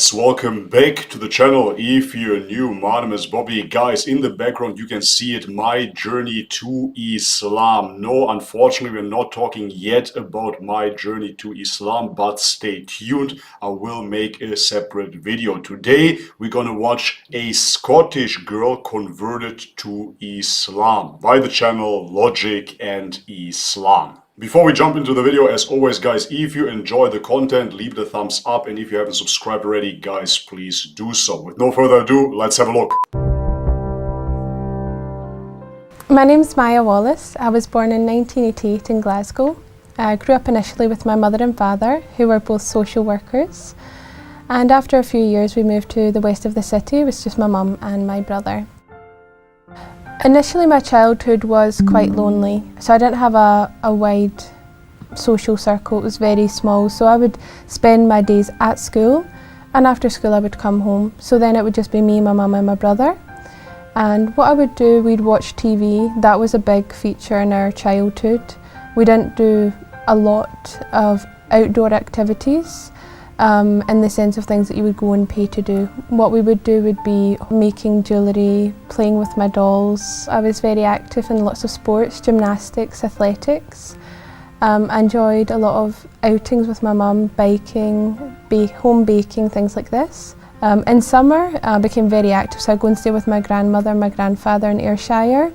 guys, welcome back to the channel. If you're new, my name is Bobby. Guys, in the background you can see it, my journey to Islam. No, unfortunately we're not talking yet about my journey to Islam, but stay tuned, I will make a separate video. Today we're gonna watch a Scottish girl converted to Islam by the channel Logic and Islam. Before we jump into the video, as always guys, if you enjoy the content, leave the thumbs up, and if you haven't subscribed already, guys, please do so. With no further ado, let's have a look. My name's Maya Wallace. I was born in 1988 in Glasgow. I grew up initially with my mother and father, who were both social workers. And after a few years we moved to the west of the city. It was just my mum and my brother. Initially my childhood was quite lonely, so I didn't have a wide social circle. It was very small, so I would spend my days at school, and after school I would come home. So then it would just be me, my mum and my brother. And what I would do, we'd watch TV. That was a big feature in our childhood. We didn't do a lot of outdoor activities. In the sense of things that you would go and pay to do. What we would do would be making jewellery, playing with my dolls. I was very active in lots of sports, gymnastics, athletics. I enjoyed a lot of outings with my mum, biking, home baking, things like this. In summer I became very active, so I'd go and stay with my grandmother and my grandfather in Ayrshire.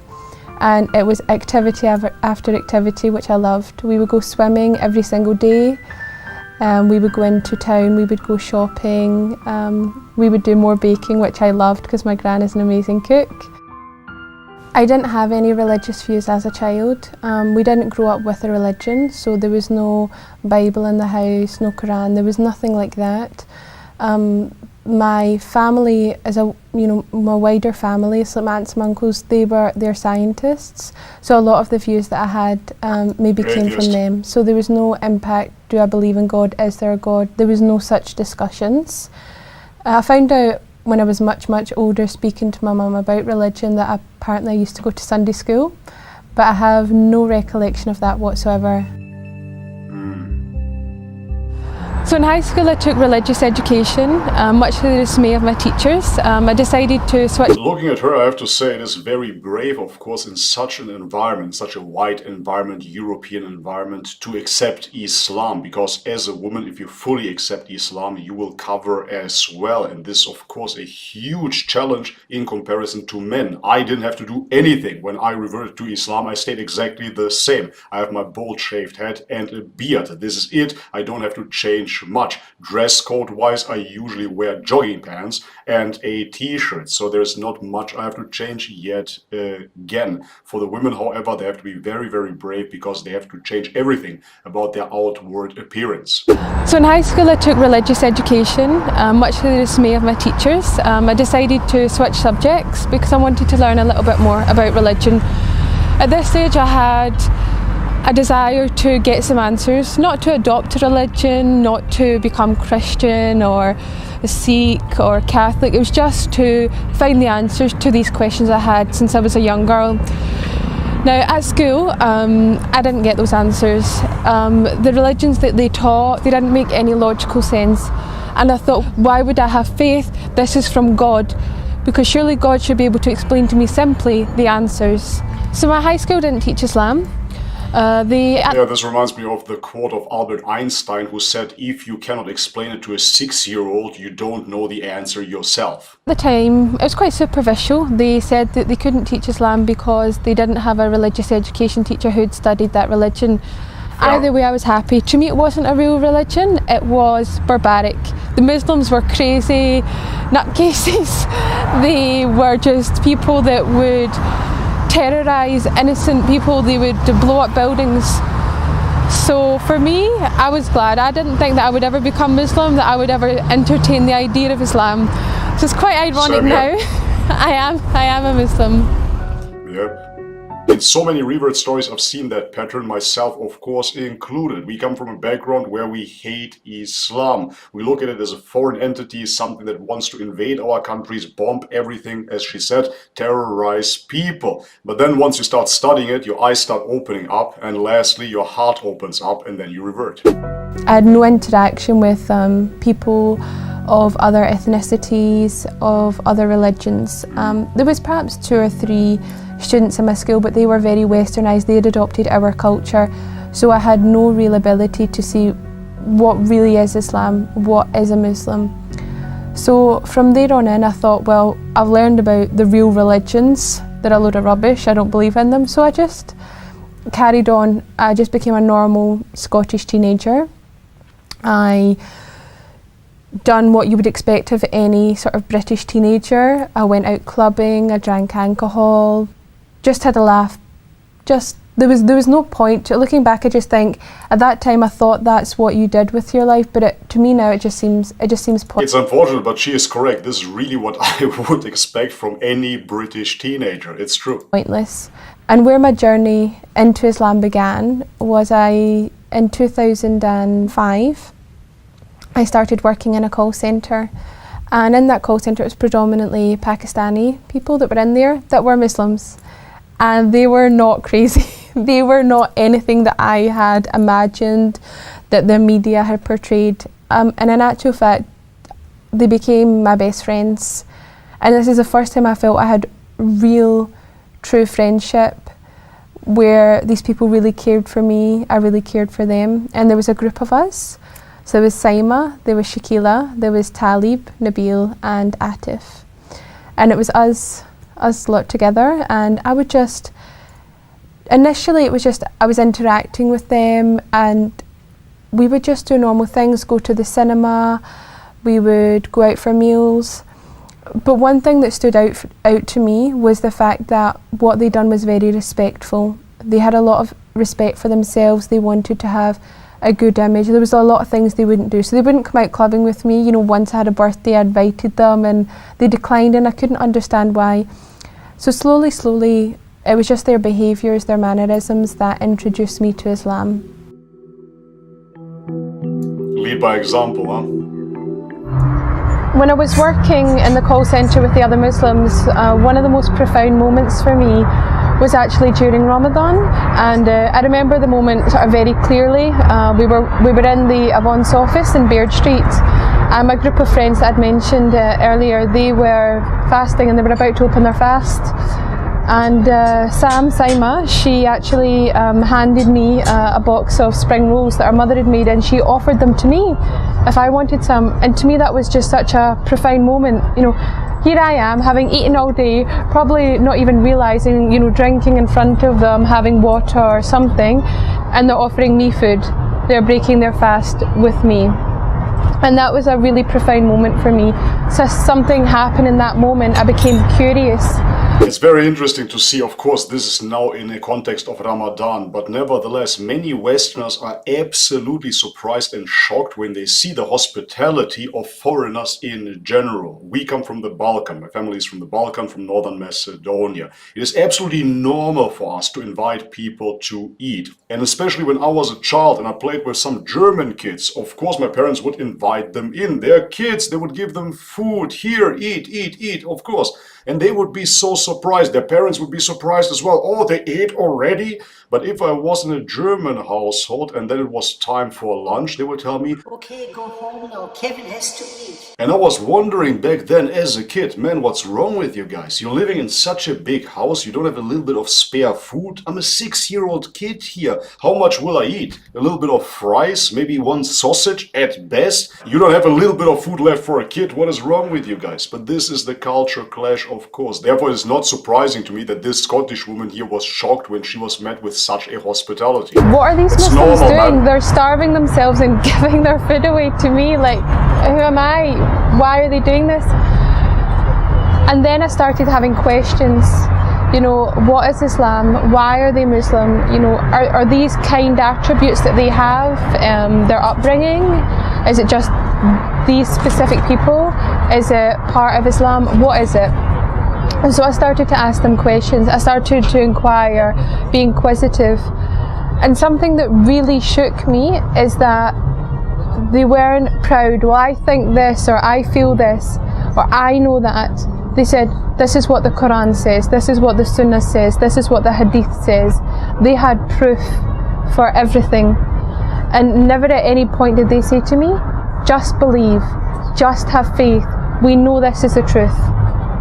And it was activity after activity, which I loved. We would go swimming every single day. We would go into town, we would go shopping, we would do more baking, which I loved because my gran is an amazing cook. I didn't have any religious views as a child. We didn't grow up with a religion, so there was no Bible in the house, no Quran, there was nothing like that. My family is my wider family, so my aunts and uncles, they're scientists, so a lot of the views that I had maybe came from them. So there was no impact, do I believe in God, is there a God? There was no such discussions. I found out when I was much older, speaking to my mum about religion, that apparently I used to go to Sunday school, but I have no recollection of that whatsoever. So in high school I took religious education, much to the dismay of my teachers. I decided to switch. Looking at her, I have to say it is very brave, of course, in such an environment, such a wide environment, European environment, to accept Islam. Because as a woman, if you fully accept Islam, you will cover as well. And this, of course, a huge challenge in comparison to men. I didn't have to do anything. When I reverted to Islam, I stayed exactly the same. I have my bald shaved head and a beard. This is it. I don't have to change much. Dress code wise, I usually wear jogging pants and a t-shirt, so there's not much I have to change yet again. For the women, however, they have to be very brave, because they have to change everything about their outward appearance. So in high school I took religious education, much to the dismay of my teachers. I decided to switch subjects because I wanted to learn a little bit more about religion. At this stage I had a desire to get some answers, not to adopt a religion, not to become Christian or a Sikh or Catholic. It was just to find the answers to these questions I had since I was a young girl. Now at school, I didn't get those answers. The religions that they taught, they didn't make any logical sense. And I thought, why would I have faith? This is from God, because surely God should be able to explain to me simply the answers. So my high school didn't teach Islam. This reminds me of the quote of Albert Einstein, who said, if you cannot explain it to a 6-year-old, you don't know the answer yourself. At the time, it was quite superficial. They said that they couldn't teach Islam because they didn't have a religious education teacher who'd studied that religion. Yeah. Either way, I was happy. To me, it wasn't a real religion, it was barbaric. The Muslims were crazy nutcases. They were just people that would terrorise innocent people, they would blow up buildings. So for me, I was glad. I didn't think that I would ever become Muslim, that I would ever entertain the idea of Islam. So it's quite ironic now. I am a Muslim. Yep. In so many revert stories, I've seen that pattern, myself of course included. We come from a background where we hate Islam. We look at it as a foreign entity, something that wants to invade our countries, bomb everything, as she said, terrorize people. But then once you start studying it, your eyes start opening up, and lastly your heart opens up, and then you revert. I had no interaction with people of other ethnicities, of other religions. There was perhaps 2 or 3 students in my school, but they were very westernised. They had adopted our culture, so I had no real ability to see what really is Islam, what is a Muslim. So from there on in I thought, well, I've learned about the real religions. They're a load of rubbish, I don't believe in them. So I just carried on. I just became a normal Scottish teenager. I done what you would expect of any sort of British teenager. I went out clubbing, I drank alcohol, just had a laugh. There was no point. Looking back, I just think at that time I thought that's what you did with your life, but to me now it just seems pointless. It's unfortunate, but she is correct. This is really what I would expect from any British teenager. It's true. Pointless. And where my journey into Islam began was in 2005, I started working in a call centre. And in that call centre it was predominantly Pakistani people that were in there that were Muslims. And they were not crazy. They were not anything that I had imagined, that the media had portrayed. And in actual fact, they became my best friends. And this is the first time I felt I had real, true friendship, where these people really cared for me, I really cared for them. And there was a group of us. So there was Saima, there was Shakila, there was Talib, Nabil and Atif. And it was us lot together, and I would just, initially it was just, I was interacting with them and we would just do normal things, go to the cinema, we would go out for meals. But one thing that stood out to me was the fact that what they done was very respectful. They had a lot of respect for themselves, they wanted to have a good image. There was a lot of things they wouldn't do. So they wouldn't come out clubbing with me. You know, once I had a birthday I invited them and they declined and I couldn't understand why. So slowly, it was just their behaviours, their mannerisms that introduced me to Islam. Lead by example, huh? When I was working in the call centre with the other Muslims, one of the most profound moments for me was actually during Ramadan, and I remember the moment sort of very clearly. We were in the Avon's office in Baird Street, and my group of friends that I'd mentioned earlier, they were fasting and they were about to open their fast. And Saima, she actually handed me a box of spring rolls that her mother had made, and she offered them to me if I wanted some. And to me that was just such a profound moment. You know, here I am having eaten all day, probably not even realising, you know, drinking in front of them, having water or something, and they're offering me food. They're breaking their fast with me. And that was a really profound moment for me. So something happened in that moment. I became curious. It's very interesting to see. Of course, this is now in a context of Ramadan, but nevertheless, many Westerners are absolutely surprised and shocked when they see the hospitality of foreigners in general. We come from the Balkan. My family is from the Balkan, from Northern Macedonia. It is absolutely normal for us to invite people to eat. And especially when I was a child and I played with some German kids, of course, my parents would invite them in. They're kids, they would give them food. Here, eat, of course. And they would be so surprised. Their parents would be surprised as well. Oh, they ate already? But if I was in a German household and then it was time for lunch, they would tell me, okay, go home now, Kevin has to eat. And I was wondering back then as a kid, man, what's wrong with you guys? You're living in such a big house, you don't have a little bit of spare food? I'm a 6-year-old kid here. How much will I eat? A little bit of fries, maybe one sausage at best? You don't have a little bit of food left for a kid? What is wrong with you guys? But this is the culture clash, of course. Therefore, it's not surprising to me that this Scottish woman here was shocked when she was met with such a hospitality. What are these It's Muslims normal, doing? man. They're starving themselves and giving their food away to me. Like, who am I? Why are they doing this? And then I started having questions. You know, what is Islam? Why are they Muslim? You know, are these kind attributes that they have, their upbringing? Is it just these specific people? Is it part of Islam? What is it? And so I started to ask them questions. I started to inquire, be inquisitive. And something that really shook me is that they weren't proud. Well, I think this, or I feel this, or I know that. They said, this is what the Quran says, this is what the Sunnah says, this is what the Hadith says. They had proof for everything. And never at any point did they say to me, just believe. just have faith. We know this is the truth.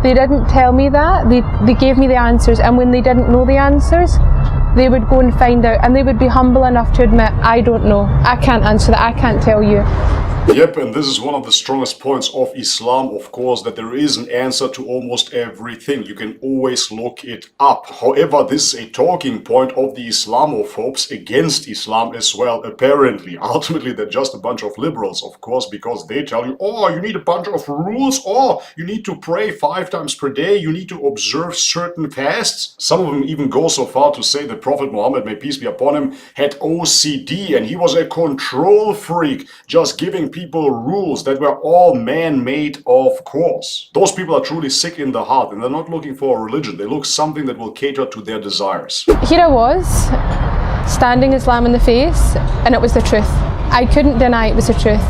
They didn't tell me that. They gave me the answers, and when they didn't know the answers, they would go and find out, and they would be humble enough to admit, I don't know, I can't answer that, I can't tell you. Yep, and this is one of the strongest points of Islam, of course, that there is an answer to almost everything. You can always look it up. However, this is a talking point of the Islamophobes against Islam as well, apparently. Ultimately, they're just a bunch of liberals, of course, because they tell you, oh, you need a bunch of rules, oh, you need to pray 5 times per day, you need to observe certain fasts. Some of them even go so far to say that Prophet Muhammad, may peace be upon him, had OCD, and he was a control freak, just giving people rules that were all man-made, of course. Those people are truly sick in the heart, and they're not looking for a religion. They look something that will cater to their desires. Here I was, standing Islam in the face, and it was the truth. I couldn't deny it was the truth.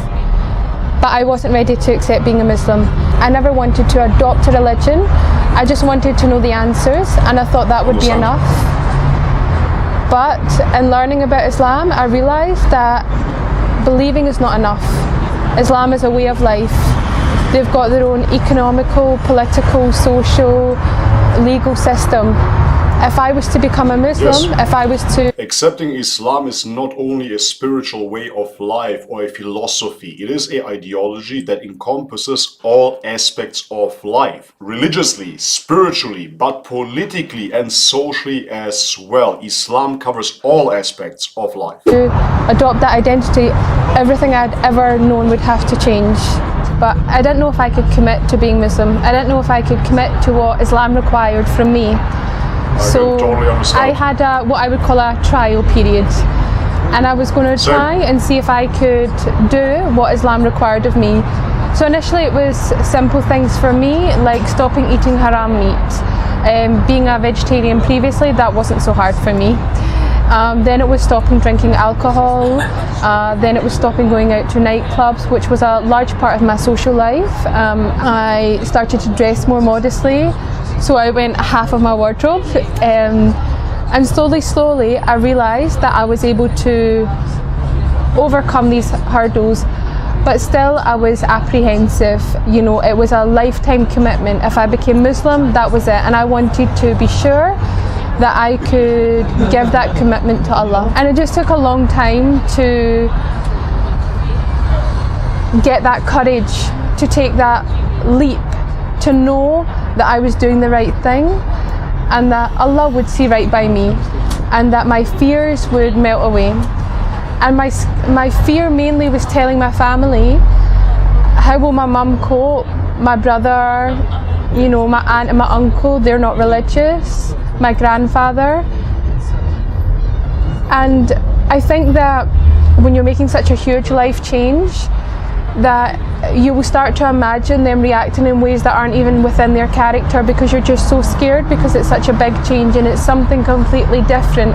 But I wasn't ready to accept being a Muslim. I never wanted to adopt a religion. I just wanted to know the answers, and I thought that would be enough. But in learning about Islam, I realised that believing is not enough. Islam is a way of life. They've got their own economical, political, social, legal system. If I was to become a Muslim, if I was to... Accepting Islam is not only a spiritual way of life or a philosophy. It is an ideology that encompasses all aspects of life. Religiously, spiritually, but politically and socially as well. Islam covers all aspects of life. To adopt that identity, everything I'd ever known would have to change. But I didn't know if I could commit to being Muslim. I didn't know if I could commit to what Islam required from me. So totally I had what I would call a trial period, and I was going to try and see if I could do what Islam required of me. So initially it was simple things for me, like stopping eating haram meat. Being a vegetarian previously, that wasn't so hard for me. Then it was stopping drinking alcohol. Then it was stopping going out to nightclubs, which was a large part of my social life. I started to dress more modestly. So I went half of my wardrobe, and slowly I realised that I was able to overcome these hurdles, but still I was apprehensive. You know, it was a lifetime commitment. If I became Muslim, that was it, and I wanted to be sure that I could give that commitment to Allah. And it just took a long time to get that courage, to take that leap, to know that I was doing the right thing, and that Allah would see right by me, and that my fears would melt away. And my fear mainly was telling my family, how will my mum cope, my brother, you know, my aunt and my uncle, they're not religious, my grandfather. And I think that when you're making such a huge life change, that you will start to imagine them reacting in ways that aren't even within their character, because you're just so scared, because it's such a big change and it's something completely different.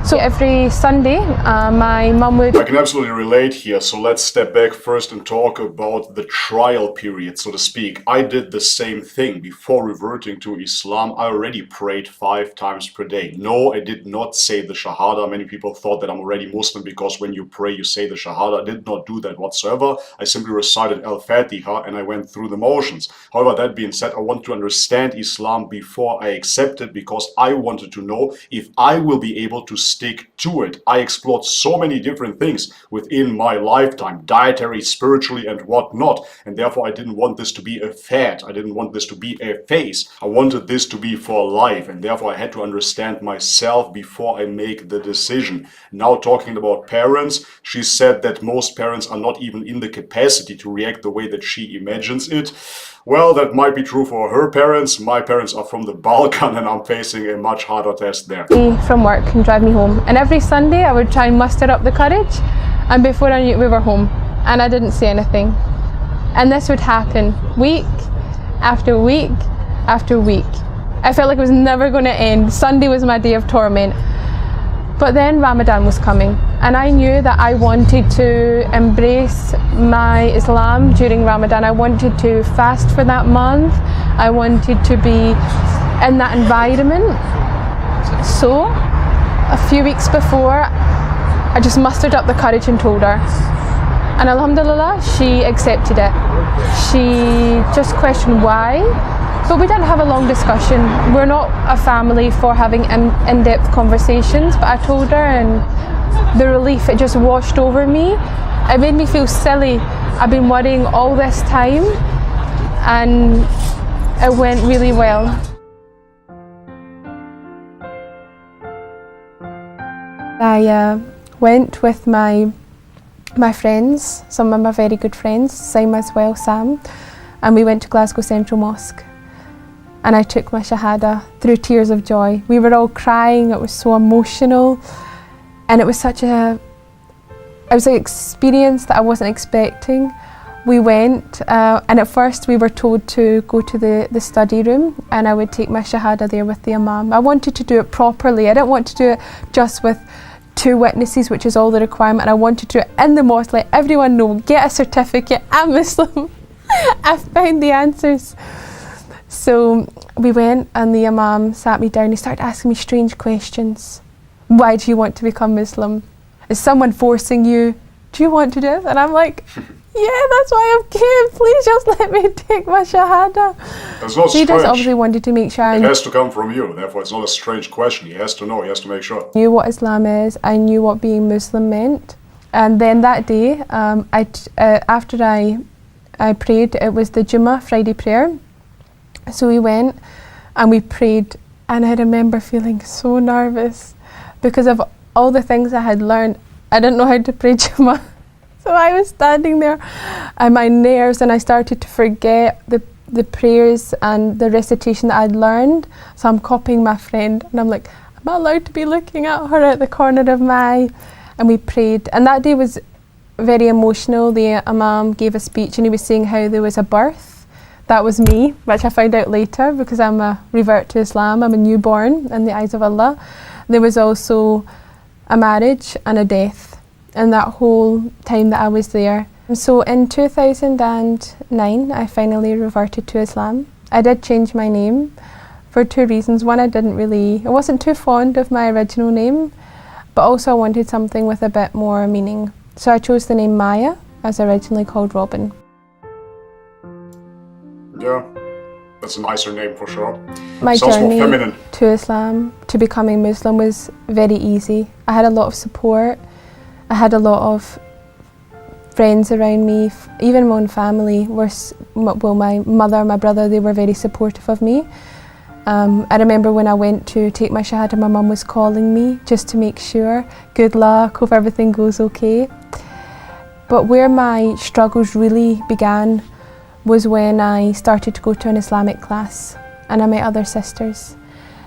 So every Sunday, my mum would... I can absolutely relate here, so let's step back first and talk about the trial period, so to speak. I did the same thing. Before reverting to Islam, I already prayed 5 times per day. No, I did not say the Shahada. Many people thought that I'm already Muslim because when you pray, you say the Shahada. I did not do that whatsoever. I simply recited Al-Fatiha and I went through the motions. However, that being said, I want to understand Islam before I accept it, because I wanted to know if I will be able to stick to it. I explored so many different things within my lifetime, dietary, spiritually, and whatnot, and therefore I didn't want this to be a fad. I didn't want this to be a phase. I wanted this to be for life, and therefore I had to understand myself before I make the decision. Now, talking about parents, she said that most parents are not even in the capacity to react the way that she imagines it. Well, that might be true for her parents. My parents are from the Balkan, and I'm facing a much harder test there. From work and drive me home, and every Sunday I would try and muster up the courage, and before I knew it, we were home, and I didn't say anything. And this would happen week after week after week. I felt like it was never going to end. Sunday was my day of torment. But then Ramadan was coming, and I knew that I wanted to embrace my Islam during Ramadan. I wanted to fast for that month. I wanted to be in that environment. So a few weeks before, I just mustered up the courage and told her. And alhamdulillah, she accepted it. She just questioned why, but we didn't have a long discussion. We're not a family for having in-depth conversations, but I told her, and the relief, it just washed over me. It made me feel silly. I've been worrying all this time, and it went really well. I went with my friends, some of my very good friends, Sam as well, Sam, and we went to Glasgow Central Mosque. And I took my Shahada through tears of joy. We were all crying, it was so emotional, and it was an experience that I wasn't expecting. We went, and at first we were told to go to the study room, and I would take my Shahada there with the Imam. I wanted to do it properly. I didn't want to do it just with 2 witnesses, which is all the requirement. I wanted to do it in the mosque, let everyone know, get a certificate, I'm Muslim. I found the answers. So we went, and the Imam sat me down. He started asking me strange questions. Why do you want to become Muslim? Is someone forcing you? Do you want to do it? And I'm like, yeah, that's why I'm here. Please just let me take my Shahada. That's not He strange. just obviously wanted to make sure It has to come from you, therefore it's not a strange question. He has to know, he has to make sure. I knew what Islam is, I knew what being Muslim meant. And then that day, after I prayed, it was the Jummah, Friday prayer. So we went and we prayed, and I remember feeling so nervous because of all the things I had learned. I didn't know how to pray Jummah. So I was standing there and my nerves, and I started to forget the prayers and the recitation that I'd learned. So I'm copying my friend, and I'm like, am I allowed to be looking at her at the corner of my eye? And we prayed. And that day was very emotional. The Imam gave a speech, and he was saying how there was a birth. That was me, which I found out later because I'm a revert to Islam. I'm a newborn in the eyes of Allah. There was also a marriage and a death. And that whole time that I was there. So in 2009, I finally reverted to Islam. I did change my name for 2 reasons. One, I wasn't too fond of my original name, but also I wanted something with a bit more meaning. So I chose the name Maya, as originally called Robin. Yeah, that's a nicer name for sure. My Sounds more journey feminine. to Islam, to becoming Muslim, was very easy. I had a lot of support. I had a lot of friends around me, even my own family my mother, my brother, they were very supportive of me. I remember when I went to take my Shahada, my mum was calling me just to make sure, good luck, hope everything goes okay. But where my struggles really began was when I started to go to an Islamic class, and I met other sisters.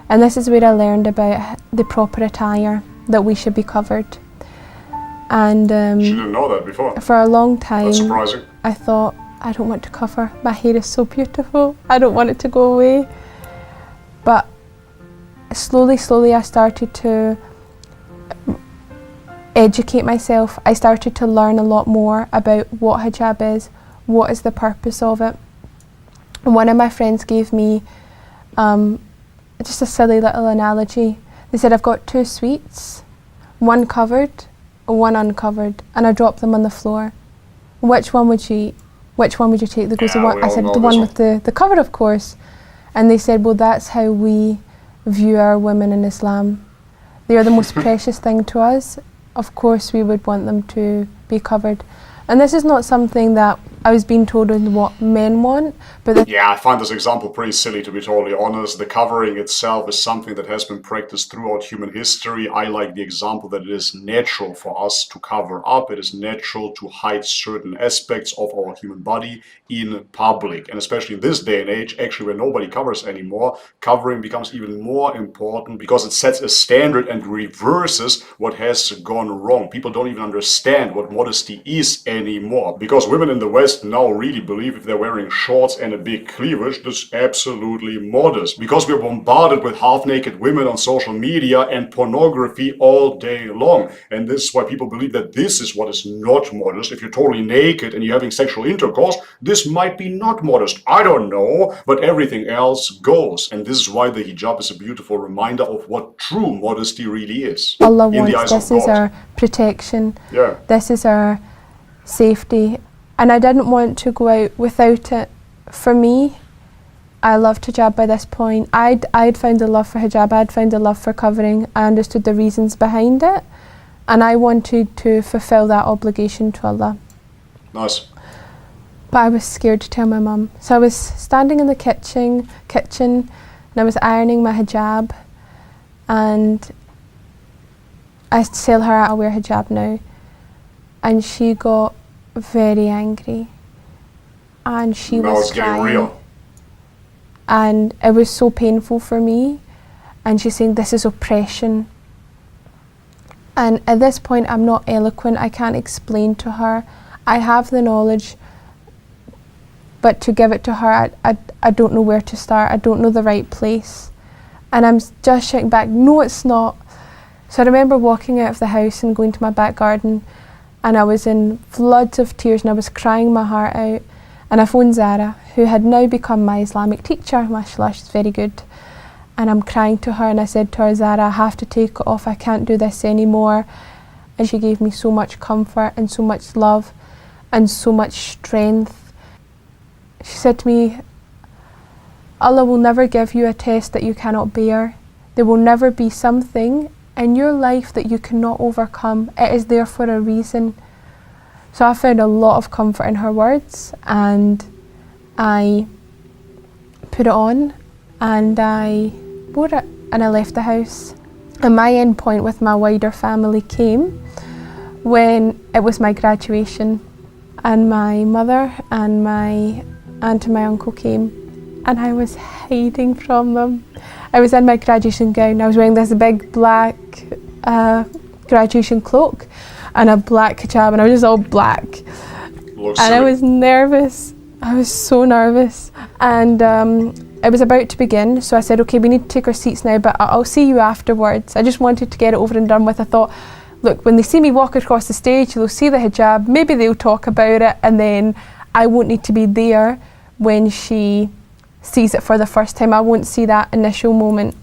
And this is where I learned about the proper attire, that we should be covered. And She didn't know that before. for a long time, That's surprising. I thought, I don't want to cover. My hair is so beautiful. I don't want it to go away. But slowly I started to educate myself. I started to learn a lot more about what hijab is, what is the purpose of it. And one of my friends gave me just a silly little analogy. They said, I've got 2 sweets, one covered, one uncovered, and I dropped them on the floor. Which one would you eat? Which one would you take? I said, the one with the cover, of course. And they said, well, that's how we view our women in Islam. They are the most precious thing to us. Of course, we would want them to be covered. And this is not something that I was being told is what men want, but Yeah, I find this example pretty silly, to be totally honest. The covering itself is something that has been practiced throughout human history. I like the example that it is natural for us to cover up. It is natural to hide certain aspects of our human body in public. And especially in this day and age, actually where nobody covers anymore, covering becomes even more important because it sets a standard and reverses what has gone wrong. People don't even understand what modesty is anymore, because women in the West now really believe if they're wearing shorts and a big cleavage, this is absolutely modest. Because we're bombarded with half-naked women on social media and pornography all day long. And this is why people believe that this is what is not modest. If you're totally naked and you're having sexual intercourse, this might be not modest. I don't know, but everything else goes. And this is why the hijab is a beautiful reminder of what true modesty really is. Allah in the wants, eyes of this is God. our protection. Yeah. This is our safety, and I didn't want to go out without it. For me, I loved hijab by this point. I'd found a love for hijab, I'd found a love for covering, I understood the reasons behind it, and I wanted to fulfill that obligation to Allah. Nice. But I was scared to tell my mum. So I was standing in the kitchen and I was ironing my hijab, and I tell her I'll wear hijab now, and she got very angry, and she Now was it's getting crying. real. And it was so painful for me, and she's saying this is oppression. And at this point I'm not eloquent, I can't explain to her. I have the knowledge, but to give it to her, I don't know where to start, I don't know the right place. And I'm just shouting back, no it's not. So I remember walking out of the house and going to my back garden, and I was in floods of tears and I was crying my heart out. And I phoned Zara, who had now become my Islamic teacher, mashallah, she's very good. And I'm crying to her, and I said to her, Zara, I have to take it off, I can't do this anymore. And she gave me so much comfort and so much love and so much strength. She said to me, Allah will never give you a test that you cannot bear. There will never be something in your life that you cannot overcome. It is there for a reason. So I found a lot of comfort in her words, and I put it on and I wore it and I left the house. And my end point with my wider family came when it was my graduation, and my mother and my aunt and my uncle came, and I was hiding from them. I was in my graduation gown, I was wearing this big black graduation cloak and a black hijab, and I was just all black. Looks And I silly. was nervous. I was so nervous. And it was about to begin, so I said, okay, we need to take our seats now, but I'll see you afterwards. I just wanted to get it over and done with. I thought, look, when they see me walk across the stage, they'll see the hijab, maybe they'll talk about it, and then I won't need to be there when she sees it for the first time. I won't see that initial moment.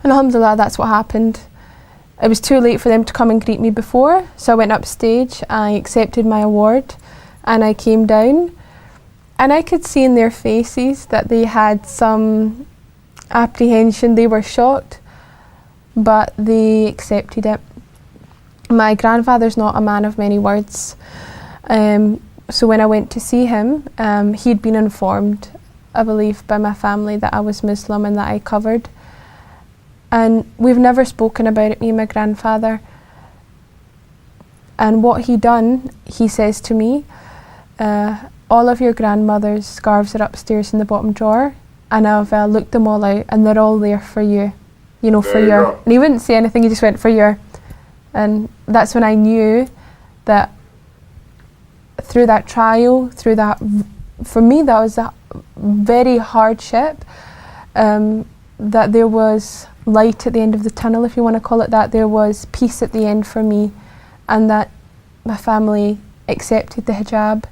And alhamdulillah, that's what happened. It was too late for them to come and greet me before, so I went upstage, I accepted my award, and I came down, and I could see in their faces that they had some apprehension. They were shocked, but they accepted it. My grandfather's not a man of many words, so when I went to see him, he'd been informed, I believe, by my family that I was Muslim and that I covered. And we've never spoken about it, me and my grandfather. And what he done, he says to me, all of your grandmother's scarves are upstairs in the bottom drawer, and I've looked them all out, and they're all there for you. You know, There for you your. go. And he wouldn't say anything, he just went for your. And that's when I knew that through that trial, through that, for me that was a very hardship, that there was light at the end of the tunnel, if you want to call it that. There was peace at the end for me, and that my family accepted the hijab,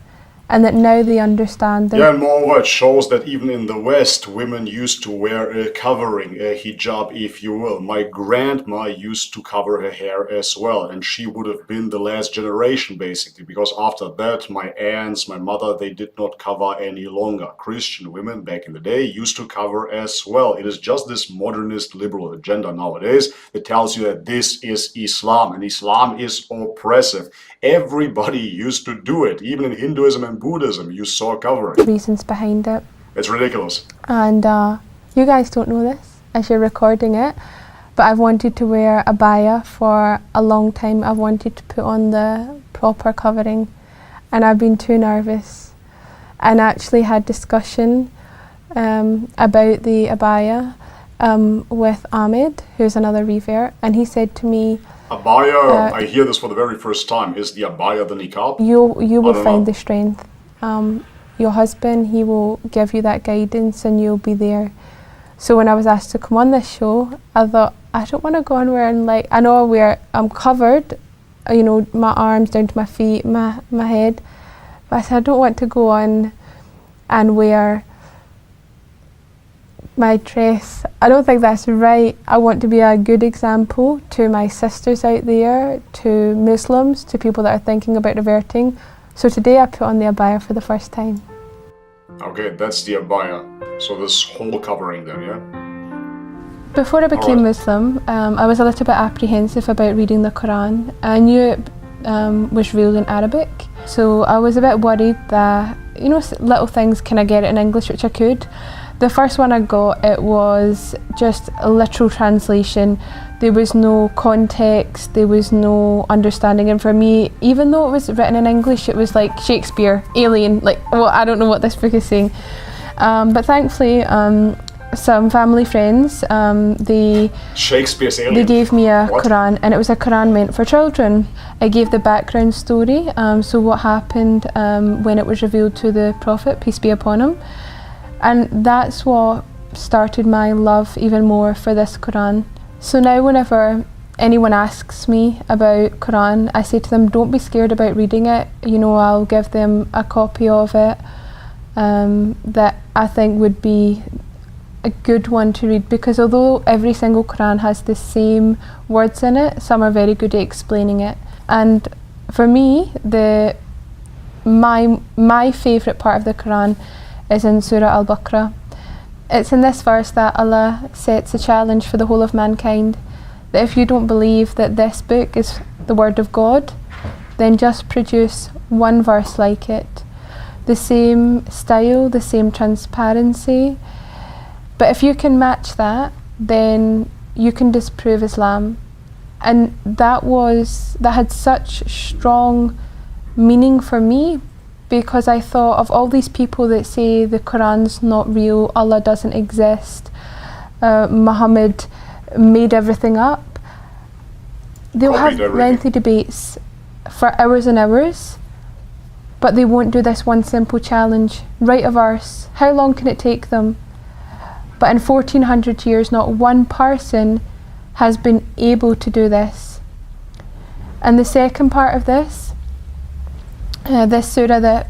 and that now they understand that. Yeah, and moreover, it shows that even in the West, women used to wear a covering, a hijab, if you will. My grandma used to cover her hair as well, and she would have been the last generation, basically, because after that, my aunts, my mother, they did not cover any longer. Christian women back in the day used to cover as well. It is just this modernist liberal agenda nowadays that tells you that this is Islam, and Islam is oppressive. Everybody used to do it. Even in Hinduism and Buddhism, you saw covering. Reasons behind it. It's ridiculous. And you guys don't know this as you're recording it, but I've wanted to wear a abaya for a long time. I've wanted to put on the proper covering, and I've been too nervous, and actually had discussion about the abaya with Ahmed, who's another revert, and he said to me, Abaya, I hear this for the very first time. Is the abaya the niqab? you will don't find know. the strength. Your husband, he will give you that guidance, and you'll be there. So when I was asked to come on this show, I thought, I don't want to go on wearing, like, I know I'm covered, you know, my arms down to my feet, my head, but I said I don't want to go on and wear My dress, I don't think that's right. I want to be a good example to my sisters out there, to Muslims, to people that are thinking about reverting. So today I put on the abaya for the first time. Okay, that's the abaya. So this whole covering then, yeah? Before I became Alright. Muslim, I was a little bit apprehensive about reading the Quran. I knew it was revealed in Arabic, so I was a bit worried that, little things, can I get it in English, which I could. The first one I got, it was just a literal translation. There was no context, there was no understanding, and for me, even though it was written in English, it was like Shakespeare, Alien, I don't know what this book is saying. But thankfully, some family friends, Shakespeare's Alien. they gave me a What? Quran, and it was a Quran meant for children. I gave the background story, so what happened when it was revealed to the Prophet, peace be upon him. And that's what started my love even more for this Quran. So now whenever anyone asks me about Quran, I say to them, don't be scared about reading it. I'll give them a copy of it that I think would be a good one to read, because although every single Quran has the same words in it, some are very good at explaining it. And for me, my favourite part of the Quran is in Surah Al-Baqarah. It's in this verse that Allah sets a challenge for the whole of mankind, that if you don't believe that this book is the word of God, then just produce one verse like it. The same style, the same transparency, but if you can match that, then you can disprove Islam. And that had such strong meaning for me, because I thought of all these people that say the Quran's not real, Allah doesn't exist, Muhammad made everything up. They'll have lengthy debates for hours and hours, but they won't do this one simple challenge. Write a verse. How long can it take them? But in 1400 years, not one person has been able to do this. And the second part of this surah that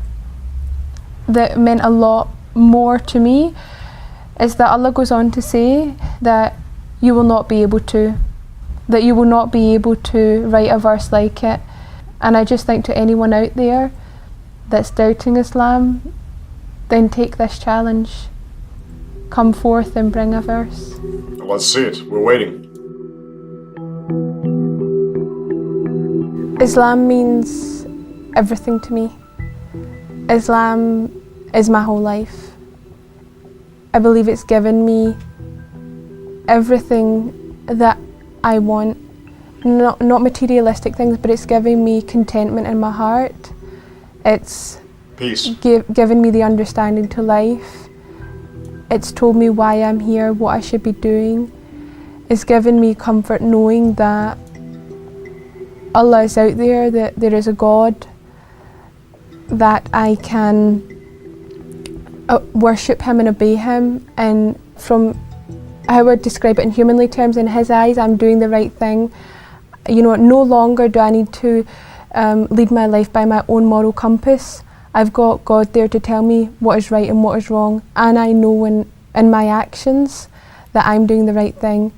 meant a lot more to me, is that Allah goes on to say that you will not be able to write a verse like it. And I just think to anyone out there that's doubting Islam, then take this challenge. Come forth and bring a verse. Let's see it. We're waiting. Islam means everything to me. Islam is my whole life. I believe it's given me everything that I want. Not materialistic things, but it's giving me contentment in my heart. It's Peace. Given me the understanding to life. It's told me why I'm here, what I should be doing. It's given me comfort knowing that Allah is out there, that there is a God, that I can worship Him and obey Him. And from how I would describe it in humanly terms, in His eyes, I'm doing the right thing. No longer do I need to lead my life by my own moral compass. I've got God there to tell me what is right and what is wrong, and I know in my actions that I'm doing the right thing.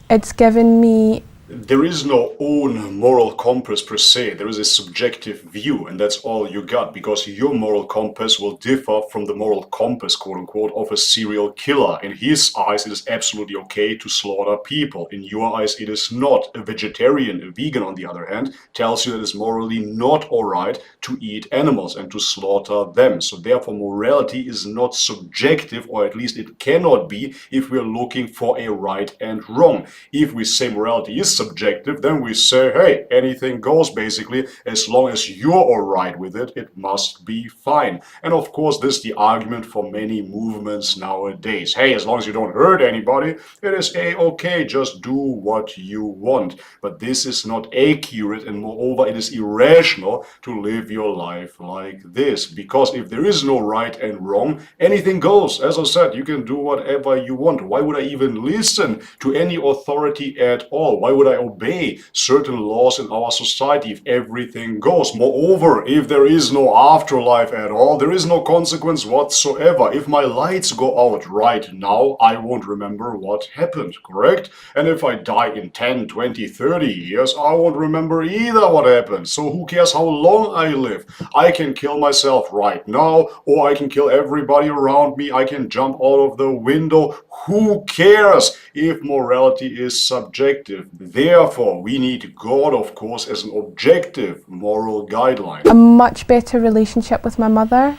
It's given me There is no own moral compass per se. There is a subjective view, and that's all you got, because your moral compass will differ from the moral compass, quote unquote, of a serial killer. In his eyes, it is absolutely okay to slaughter people. In your eyes, it is not. A vegetarian, a vegan, on the other hand, tells you that it's morally not alright to eat animals and to slaughter them. So therefore, morality is not subjective, or at least it cannot be if we're looking for a right and wrong. If we say morality is subjective, then we say, hey, anything goes basically. As long as you're all right with it, it must be fine. And of course, this is the argument for many movements nowadays. Hey, as long as you don't hurt anybody, it is a-okay, just do what you want. But this is not accurate, and moreover, it is irrational to live your life like this. Because if there is no right and wrong, anything goes. As I said, you can do whatever you want. Why would I even listen to any authority at all? Why would I obey certain laws in our society if everything goes? Moreover, if there is no afterlife at all, there is no consequence whatsoever. If my lights go out right now, I won't remember what happened, correct? And if I die in 10, 20, 30 years, I won't remember either what happened. So who cares how long I live? I can kill myself right now, or I can kill everybody around me. I can jump out of the window. Who cares if morality is subjective? Therefore, we need God, of course, as an objective moral guideline. A much better relationship with my mother.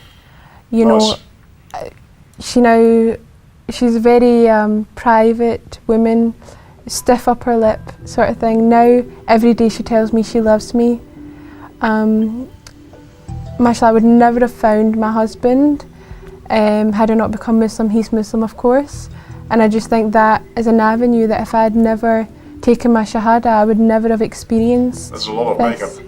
You know, she's a very private woman, stiff upper lip sort of thing. Now, every day she tells me she loves me. Mashallah, I would never have found my husband had I not become Muslim. He's Muslim, of course. And I just think that is an avenue that if I had never taken my Shahada, I would never have experienced. That's a lot of this.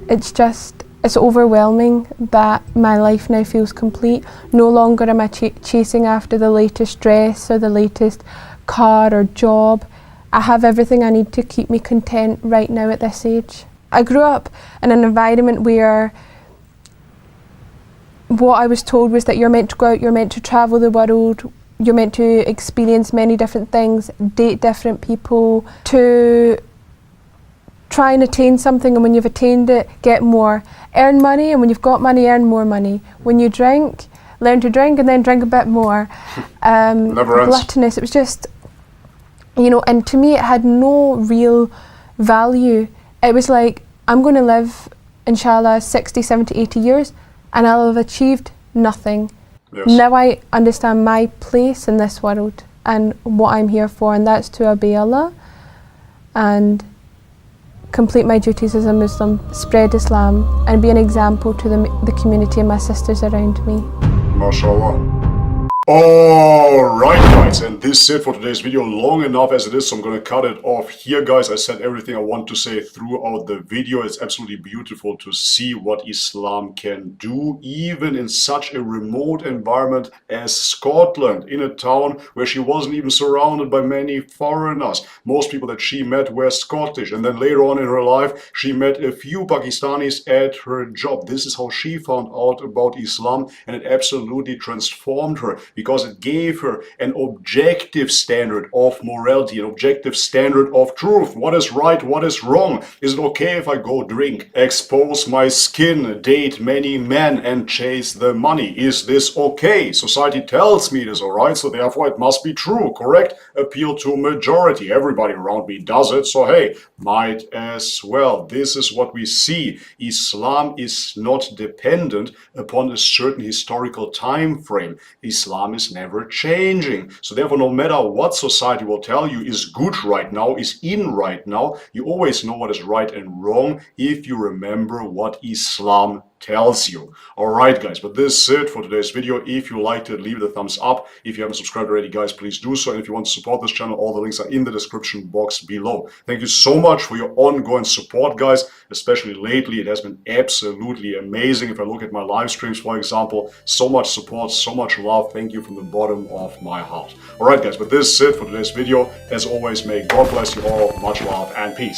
makeup. It's overwhelming that my life now feels complete. No longer am I chasing after the latest dress or the latest car or job. I have everything I need to keep me content right now at this age. I grew up in an environment where what I was told was that you're meant to go out, you're meant to travel the world, you're meant to experience many different things, date different people, to try and attain something, and when you've attained it, get more. Earn money, and when you've got money, earn more money. When you drink, learn to drink and then drink a bit more. Never ends. Gluttonous. It was just, and to me it had no real value. It was like, I'm going to live, inshallah, 60, 70, 80 years, and I'll have achieved nothing. Yes. Now I understand my place in this world and what I'm here for, and that's to obey Allah and complete my duties as a Muslim, spread Islam, and be an example to the community and my sisters around me. MashaAllah. Alright guys, and this is it for today's video. Long enough as it is, so I'm gonna cut it off here guys. I said everything I want to say throughout the video. It's absolutely beautiful to see what Islam can do, even in such a remote environment as Scotland, in a town where she wasn't even surrounded by many foreigners. Most people that she met were Scottish, and then later on in her life she met a few Pakistanis at her job. This is how she found out about Islam, and it absolutely transformed her, because it gave her an objective standard of morality, an objective standard of truth. What is right, what is wrong? Is it okay if I go drink, expose my skin, date many men and chase the money? Is this okay? Society tells me it is alright, so therefore it must be true, correct? Appeal to majority. Everybody around me does it, so hey, might as well. This is what we see. Islam is not dependent upon a certain historical time frame. Islam is never changing. So therefore, no matter what society will tell you is good right now, is in right now, you always know what is right and wrong if you remember what Islam tells you. Alright guys, but this is it for today's video. If you liked it, leave it a thumbs up. If you haven't subscribed already guys, please do so. And if you want to support this channel, all the links are in the description box below. Thank you so much for your ongoing support guys, especially lately. It has been absolutely amazing. If I look at my live streams, for example, so much support, so much love. Thank you from the bottom of my heart. Alright guys, but this is it for today's video. As always, may God bless you all. Much love and peace.